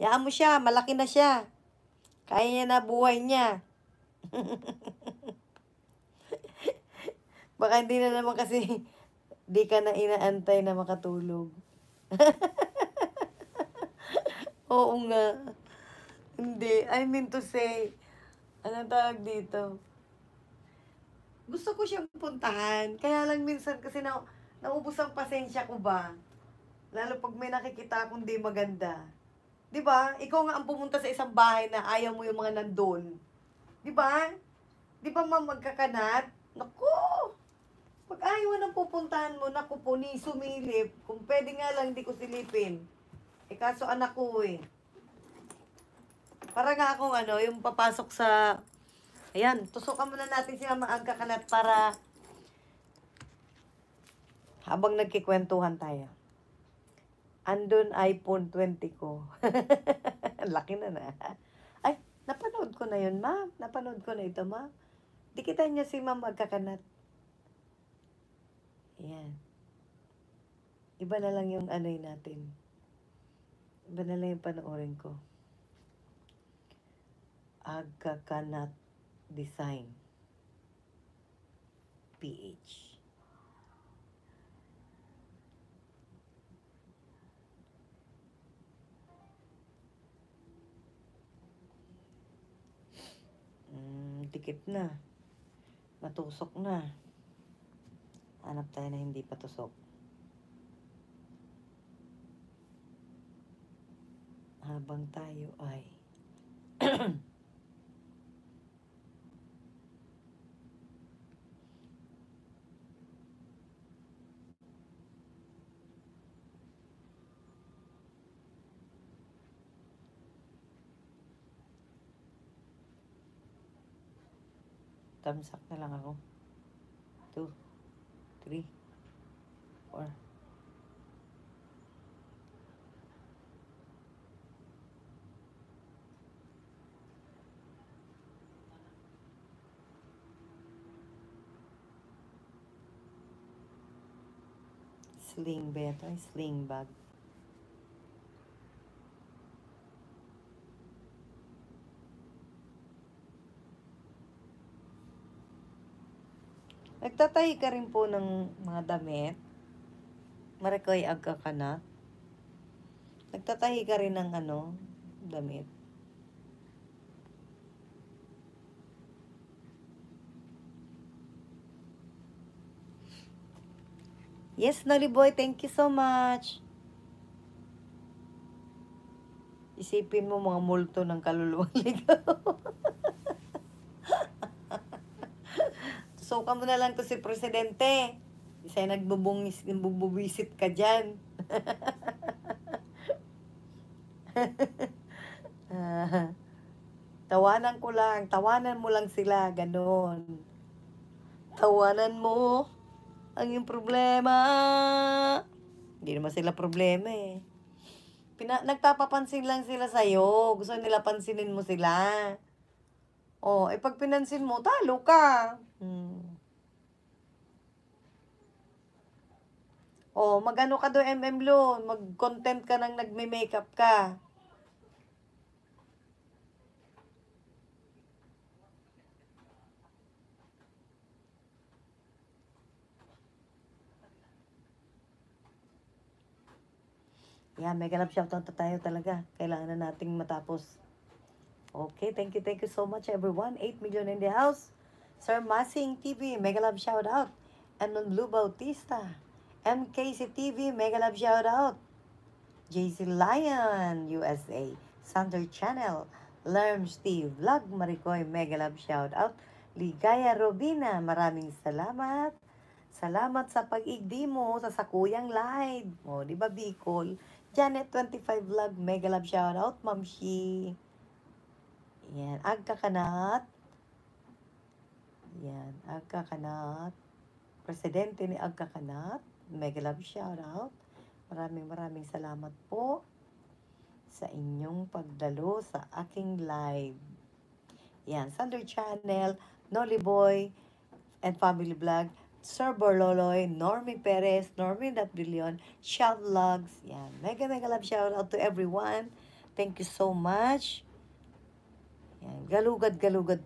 Hayaan mo siya, malaki na siya. Kaya niya na buhay niya. Baka hindi na naman kasi di ka na inaantay na makatulog. Oo nga. Hindi, I mean to say, anong tawag dito? Gusto ko siyang puntahan. Kaya lang minsan kasi naubos ang pasensya ko ba? Lalo pag may nakikita akong di maganda. 'Di ba? Ikaw nga ang pumunta sa isang bahay na ayaw mo yung mga nandun. 'Di ba? 'Di ba ma'am magkakanat? Naku! Pag ayaw mo nang pupuntahan mo, naku po, ni sumilip. Kung pwede nga lang, di ko silipin. Eh kaso anak ko eh. Para nga akong ano, yung papasok sa... Ayan, tusukan muna natin si Mama Agka Kanat para habang nagkikwentuhan tayo. Andun iPhone 20 ko. Laki na na. Ay, napanood ko na yun, ma'am. Napanood ko na ito, ma'am. Di kita niyo si Ma'am Agka Kanat. Ayan. Iba na lang yung anoy natin. Iba na lang yung panoorin ko. Agka Kanat Design. PH. Dikit na. Matusok na. Hanap tayo na hindi patusok. Habang tayo ay tamsak na lang ako. 2, 3, 4. Sling ba ito? Sling bag. Nagtatahi ka rin po ng mga damit. Marikoy Agka Kanat. Nagtatahi ka rin ng ano, damit. Yes, Nolly Boy, thank you so much. Isipin mo mga multo ng kaluluwang ligaw. Tusukan mo na lang to si Presidente. Isa nagbubuwisit ka dyan. Tawanan ko lang. Tawanan mo lang sila. Ganon. Tawanan mo ang yung problema. Hindi naman sila problema eh. Nagpapapansin lang sila sa'yo. Gusto nila pansinin mo sila. Oh, eh pag pinansin mo, talo ka. Oh, mag-ano ka do, Lo? Mag-content ka nang nagme-makeup ka. Yeah, mega love shoutout na tayo talaga. Kailangan na nating matapos. Okay, thank you so much everyone. 8 million in the house. Sir Masing TV, mega love shoutout. And Blue Bautista. MKC TV, mega love shoutout. JC Lion, USA. Sander Channel. Lerm Steve Vlog, Maricoy, mega love shoutout. Ligaya Robina, maraming salamat. Salamat sa pag-igdi mo sa Sakuyang Live. O, di ba Bicol? Janet 25 Vlog, mega love shoutout, Ma'am Shi. Yan, Agka Kanat. Yan, Agka Kanat. Presidente ni Agka Kanat, mega love shoutout. Maraming salamat po sa inyong pagdalo sa aking live. Yan, Sander Channel, Nolly Boy, and Family Vlog, Sir Borloloy, Normie Perez, Normie Billion, Shell Vlogs. Yan, mega love shout out to everyone. Thank you so much. Yan. Galugad-galugad